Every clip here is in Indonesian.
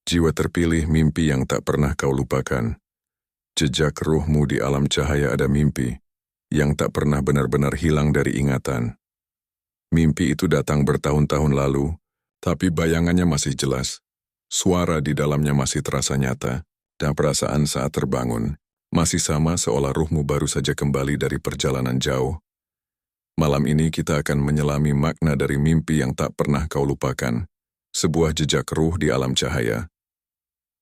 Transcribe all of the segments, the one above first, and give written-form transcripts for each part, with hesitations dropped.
Jiwa terpilih, mimpi yang tak pernah kau lupakan. Jejak ruhmu di alam cahaya ada mimpi yang tak pernah benar-benar hilang dari ingatan. Mimpi itu datang bertahun-tahun lalu, tapi bayangannya masih jelas. Suara di dalamnya masih terasa nyata, dan perasaan saat terbangun masih sama seolah ruhmu baru saja kembali dari perjalanan jauh. Malam ini kita akan menyelami makna dari mimpi yang tak pernah kau lupakan, sebuah jejak ruh di alam cahaya.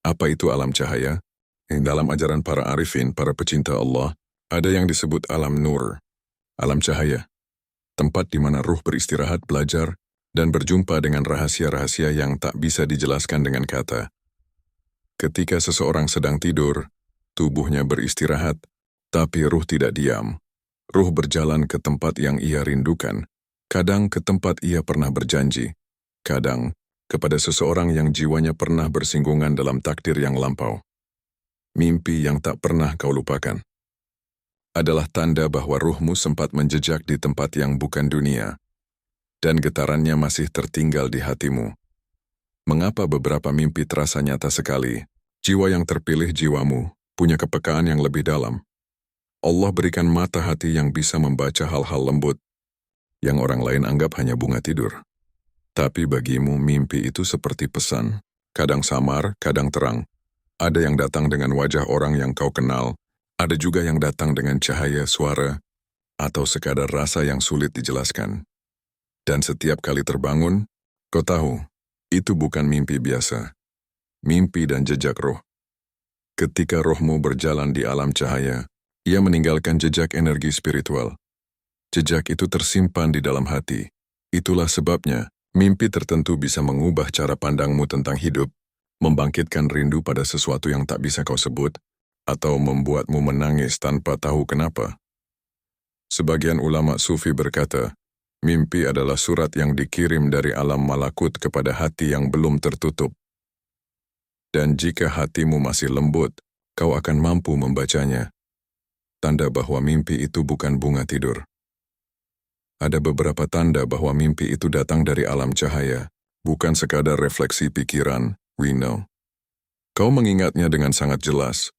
Apa itu alam cahaya? Dalam ajaran para arifin, para pecinta Allah, ada yang disebut alam nur, alam cahaya, tempat di mana ruh beristirahat, belajar, dan berjumpa dengan rahasia-rahasia yang tak bisa dijelaskan dengan kata. Ketika seseorang sedang tidur, tubuhnya beristirahat, tapi ruh tidak diam. Ruh berjalan ke tempat yang ia rindukan, kadang ke tempat ia pernah berjanji, kadang kepada seseorang yang jiwanya pernah bersinggungan dalam takdir yang lampau. Mimpi yang tak pernah kau lupakan adalah tanda bahwa ruhmu sempat menjejak di tempat yang bukan dunia, dan getarannya masih tertinggal di hatimu. Mengapa beberapa mimpi terasa nyata sekali? Jiwa yang terpilih, jiwamu, punya kepekaan yang lebih dalam. Allah berikan mata hati yang bisa membaca hal-hal lembut, yang orang lain anggap hanya bunga tidur. Tapi bagimu mimpi itu seperti pesan, kadang samar, kadang terang. Ada yang datang dengan wajah orang yang kau kenal, ada juga yang datang dengan cahaya, suara, atau sekadar rasa yang sulit dijelaskan. Dan setiap kali terbangun, kau tahu, itu bukan mimpi biasa. Mimpi dan jejak roh. Ketika rohmu berjalan di alam cahaya, ia meninggalkan jejak energi spiritual. Jejak itu tersimpan di dalam hati. Itulah sebabnya, mimpi tertentu bisa mengubah cara pandangmu tentang hidup, membangkitkan rindu pada sesuatu yang tak bisa kau sebut, atau membuatmu menangis tanpa tahu kenapa. Sebagian ulama sufi berkata, mimpi adalah surat yang dikirim dari alam malakut kepada hati yang belum tertutup. Dan jika hatimu masih lembut, kau akan mampu membacanya. Tanda bahwa mimpi itu bukan bunga tidur. Ada beberapa tanda bahwa mimpi itu datang dari alam cahaya, bukan sekadar refleksi pikiran, we know. Kau mengingatnya dengan sangat jelas,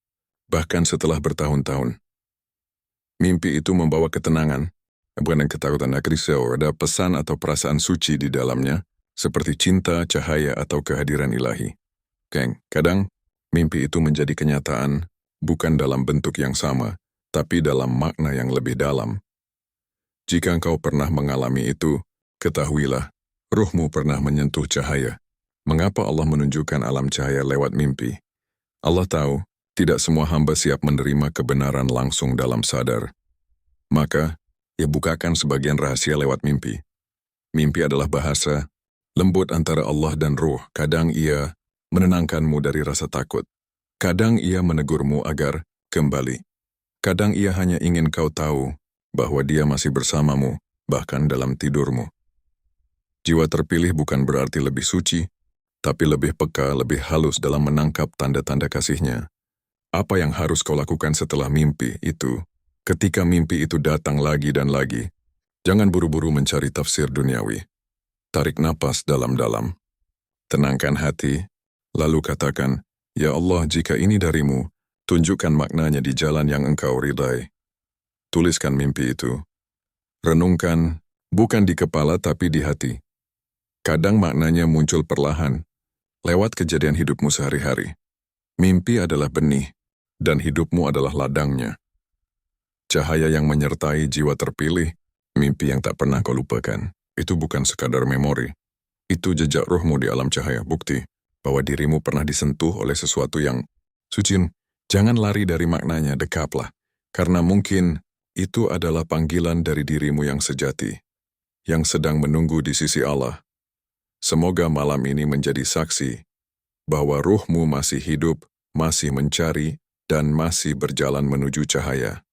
bahkan setelah bertahun-tahun. Mimpi itu membawa ketenangan, bukan ketakutan, risau, ada pesan atau perasaan suci di dalamnya, seperti cinta, cahaya, atau kehadiran ilahi. Kadang, mimpi itu menjadi kenyataan, bukan dalam bentuk yang sama, tapi dalam makna yang lebih dalam. Jika engkau pernah mengalami itu, ketahuilah, ruhmu pernah menyentuh cahaya. Mengapa Allah menunjukkan alam cahaya lewat mimpi? Allah tahu, tidak semua hamba siap menerima kebenaran langsung dalam sadar. Maka, ia bukakan sebagian rahasia lewat mimpi. Mimpi adalah bahasa, lembut antara Allah dan ruh. Kadang ia menenangkanmu dari rasa takut. Kadang ia menegurmu agar kembali. Kadang ia hanya ingin kau tahu bahwa dia masih bersamamu, bahkan dalam tidurmu. Jiwa terpilih bukan berarti lebih suci, tapi lebih peka, lebih halus dalam menangkap tanda-tanda kasihnya. Apa yang harus kau lakukan setelah mimpi itu? Ketika mimpi itu datang lagi dan lagi, jangan buru-buru mencari tafsir duniawi. Tarik napas dalam-dalam. Tenangkan hati, lalu katakan, Ya Allah, jika ini darimu, tunjukkan maknanya di jalan yang engkau ridai. Tuliskan mimpi itu. Renungkan, bukan di kepala tapi di hati. Kadang maknanya muncul perlahan, lewat kejadian hidupmu sehari-hari. Mimpi adalah benih, dan hidupmu adalah ladangnya. Cahaya yang menyertai jiwa terpilih, mimpi yang tak pernah kau lupakan. Itu bukan sekadar memori. Itu jejak rohmu di alam cahaya, bukti bahwa dirimu pernah disentuh oleh sesuatu yang suci. Jangan lari dari maknanya, dekaplah. Karena mungkin itu adalah panggilan dari dirimu yang sejati, yang sedang menunggu di sisi Allah. Semoga malam ini menjadi saksi bahwa ruhmu masih hidup, masih mencari, dan masih berjalan menuju cahaya.